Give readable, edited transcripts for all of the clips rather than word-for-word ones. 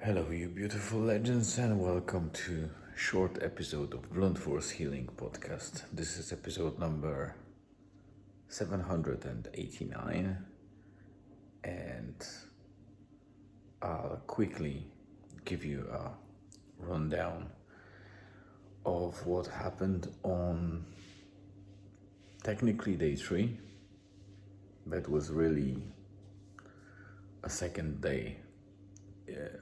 Hello, you beautiful legends, and welcome to short episode of Blunt Force Healing Podcast. This is episode number 789, and I'll quickly give you a rundown of what happened on technically day 3. That was really a second day,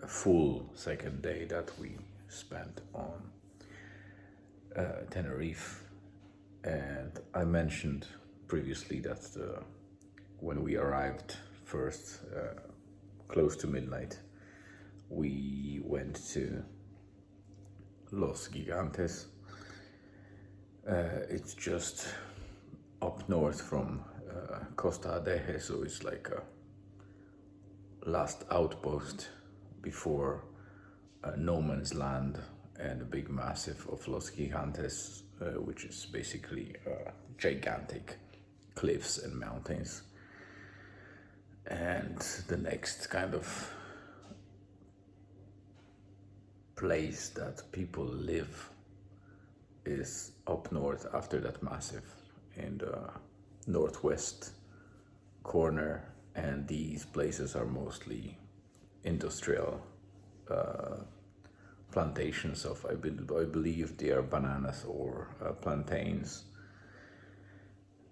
a full second day that we spent on Tenerife. And I mentioned previously that when we arrived first, close to midnight, we went to Los Gigantes. It's just up north from Costa Adeje, so it's like a last outpost before no man's land and a big massive of Los Gigantes, which is basically gigantic cliffs and mountains. And the next kind of place that people live is up north after that massive in the northwest corner, and these places are mostly industrial plantations of, I believe they are bananas or plantains,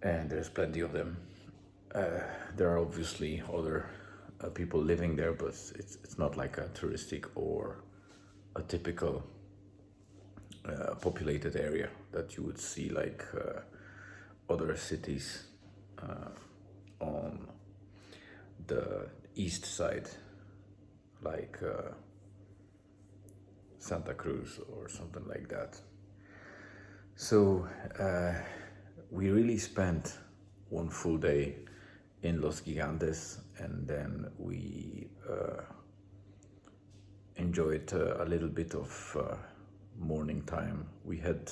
and there's plenty of them. There are obviously other people living there, but it's not like a touristic or a typical populated area that you would see like other cities on the east side, like Santa Cruz or something like that. So we really spent one full day in Los Gigantes, and then we enjoyed a little bit of morning time. We had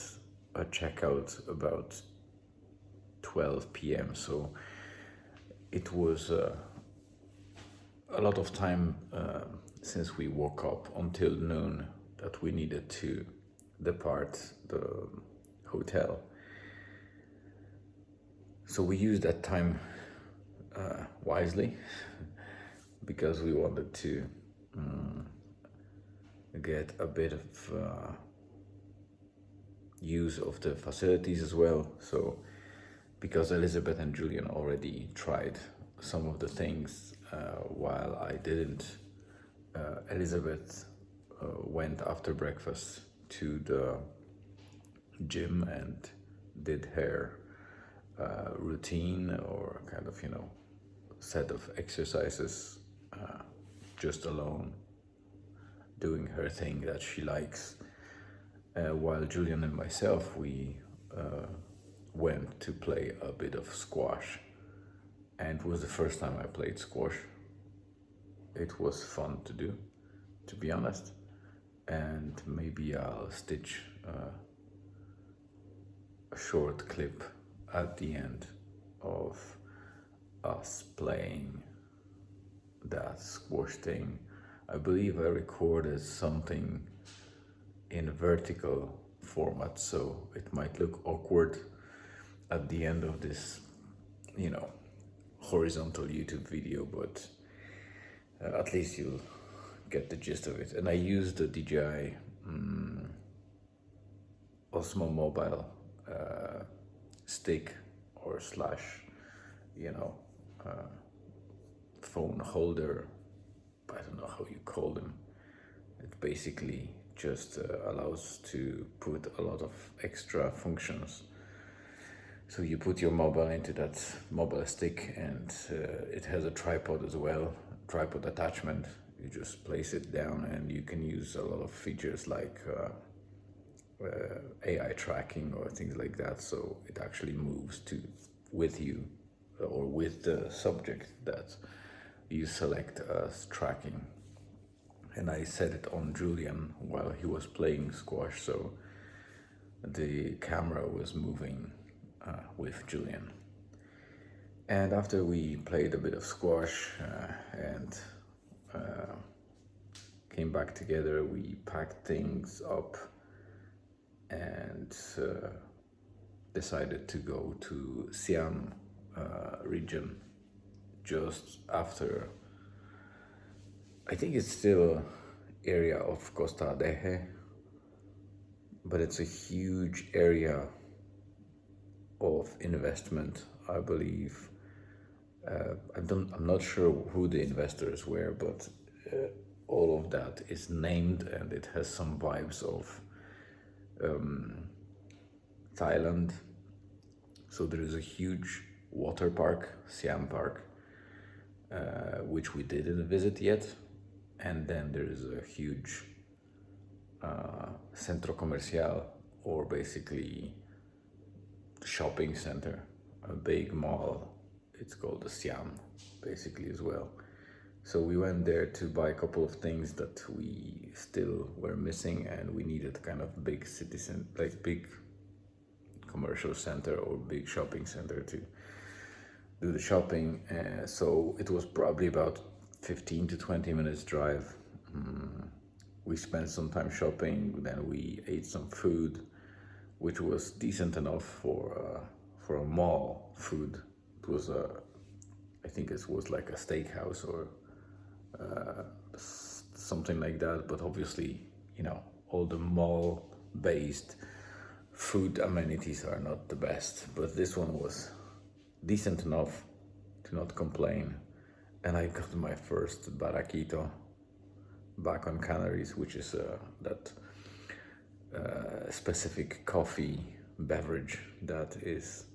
a checkout about 12 p.m. so it was a lot of time since we woke up until noon that we needed to depart the hotel. So we used that time wisely because we wanted to get a bit of use of the facilities as well. So because Elizabeth and Julian already tried some of the things while I didn't, Elizabeth went after breakfast to the gym and did her routine or kind of, set of exercises just alone, doing her thing that she likes. While Julian and myself, we went to play a bit of squash, and it was the first time I played squash. It was fun to do, to be honest, and maybe I'll stitch a short clip at the end of us playing that squash thing. I believe I recorded something in vertical format, so it might look awkward at the end of this, horizontal YouTube video, but at least you'll get the gist of it. And I used the DJI Osmo Mobile stick or slash, phone holder. I don't know how you call them. It basically just allows to put a lot of extra functions. So you put your mobile into that mobile stick, and it has a tripod as well, tripod attachment. You just place it down, and you can use a lot of features like AI tracking or things like that. So it actually moves with you or with the subject that you select as tracking. And I set it on Julian while he was playing squash, so the camera was moving with Julian. And after we played a bit of squash and came back together, we packed things up and decided to go to Siam region just after. I think it's still area of Costa Deje, but it's a huge area of investment, I believe. I'm not sure who the investors were, but all of that is named, and it has some vibes of Thailand. So there is a huge water park, Siam Park, which we didn't visit yet, and then there is a huge centro comercial, or basically shopping center, a big mall. It's called the Siam, basically, as well. So we went there to buy a couple of things that we still were missing, and we needed kind of big city center, like big commercial center or big shopping center to do the shopping. So it was probably about 15 to 20 minutes drive. We spent some time shopping, then we ate some food, which was decent enough for a mall food. It was I think it was like a steakhouse or something like that. But obviously, all the mall-based food amenities are not the best. But this one was decent enough to not complain. And I got my first baraquito back on Canaries, which is that specific coffee beverage that is.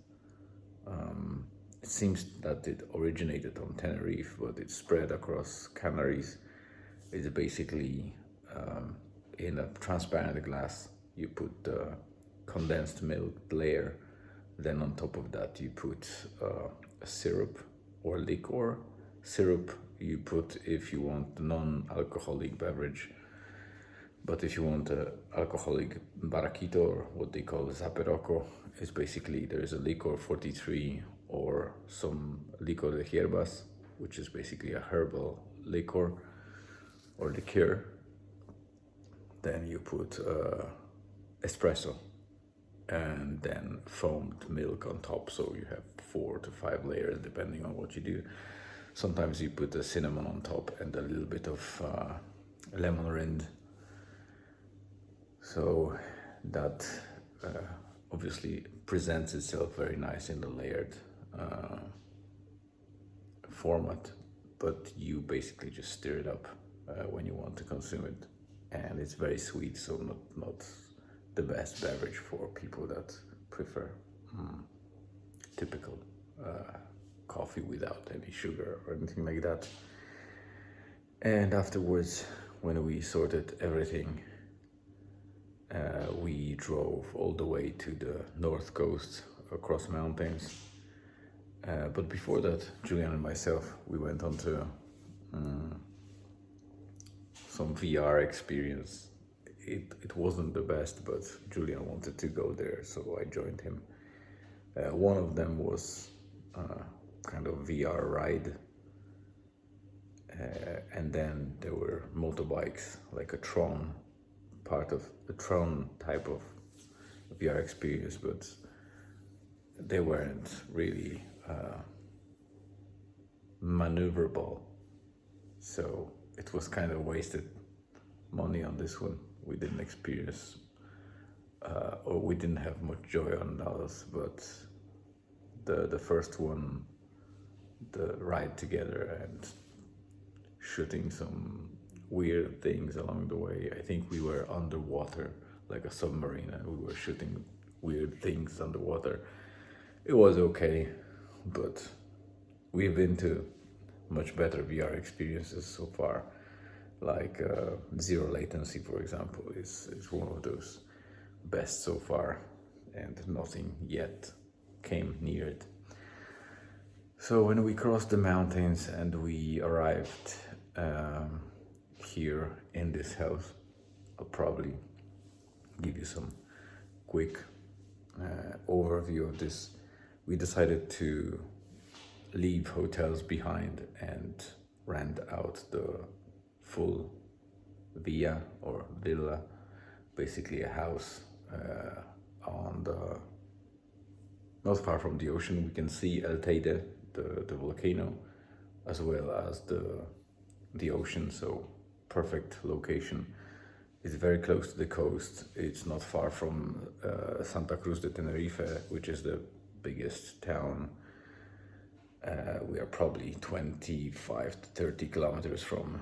It seems that it originated on Tenerife, but it's spread across Canaries. It's basically in a transparent glass. You put the condensed milk layer, then on top of that you put a syrup or liquor. Syrup you put if you want non-alcoholic beverage, but if you want a alcoholic baraquito, or what they call zaperoco, is basically there is a liquor 43 or some licor de hierbas, which is basically a herbal liquor or liqueur. Then you put espresso and then foamed milk on top, so you have 4 to 5 layers depending on what you do. Sometimes you put a cinnamon on top and a little bit of lemon rind. So that obviously presents itself very nice in the layered format, but you basically just stir it up when you want to consume it, and it's very sweet, so not the best beverage for people that prefer typical coffee without any sugar or anything like that. And afterwards, when we sorted everything, we drove all the way to the north coast across mountains. But before that, Julian and myself, we went on to some VR experience. It wasn't the best, but Julian wanted to go there, so I joined him. One of them was kind of VR ride, and then there were motorbikes, like a Tron, part of the Tron type of VR experience, but they weren't really maneuverable, so it was kind of wasted money on this one. We didn't experience or we didn't have much joy on those, but the first one, the ride together and shooting some weird things along the way. I think we were underwater like a submarine and we were shooting weird things underwater. It was okay, but we've been to much better VR experiences so far, like zero latency, for example, is one of those best so far, and nothing yet came near it. So when we crossed the mountains and we arrived here in this house, I'll probably give you some quick overview of this. We decided to leave hotels behind and rent out the full villa or villa, basically a house on the not far from the ocean. We can see El Teide, the volcano, as well as the ocean. So perfect location. It's very close to the coast. It's not far from Santa Cruz de Tenerife, which is the biggest town. We are probably 25 to 30 kilometers from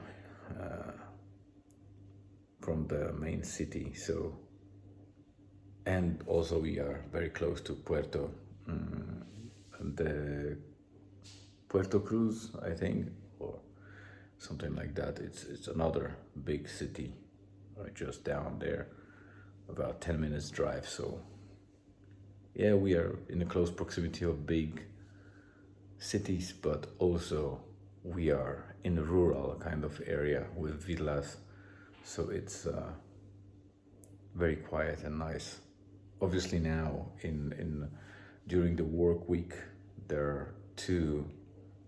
the main city. So, and also we are very close to the Puerto Cruz, I think, or something like that. It's another big city, right, just down there, about 10 minutes drive. So yeah, we are in a close proximity of big cities, but also we are in a rural kind of area with villas, so it's very quiet and nice. Obviously now in during the work week there are 2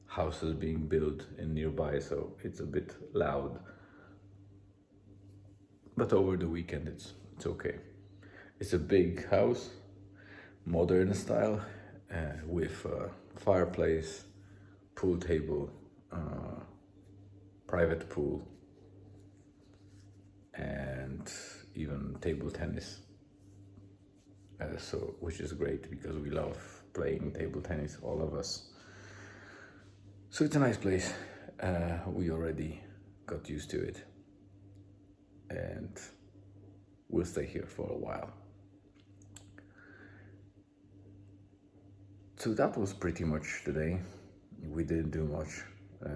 houses being built in nearby, so it's a bit loud, but over the weekend it's okay. It's a big house, modern style, with fireplace, pool table, private pool, and even table tennis. So, which is great because we love playing table tennis, all of us. So it's a nice place. We already got used to it, and we'll stay here for a while. So that was pretty much the day. We didn't do much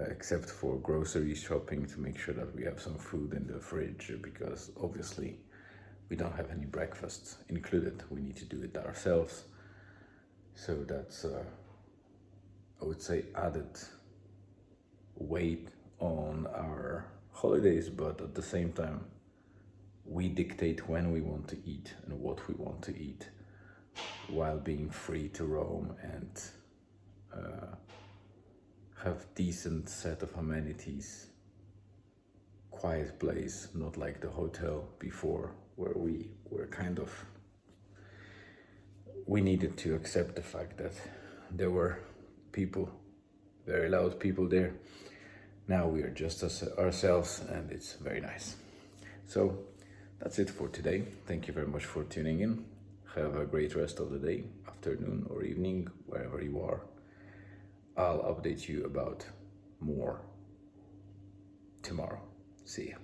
except for grocery shopping to make sure that we have some food in the fridge, because obviously we don't have any breakfast included. We need to do it ourselves. So that's, I would say, added weight on our holidays, but at the same time, we dictate when we want to eat and what we want to eat, while being free to roam and have decent set of amenities, quiet place, not like the hotel before, where we were kind of, we needed to accept the fact that there were people, very loud people there. Now we are just as ourselves, and it's very nice. So that's it for today. Thank you very much for tuning in. Have a great rest of the day, afternoon or evening, wherever you are. I'll update you about more tomorrow. See ya.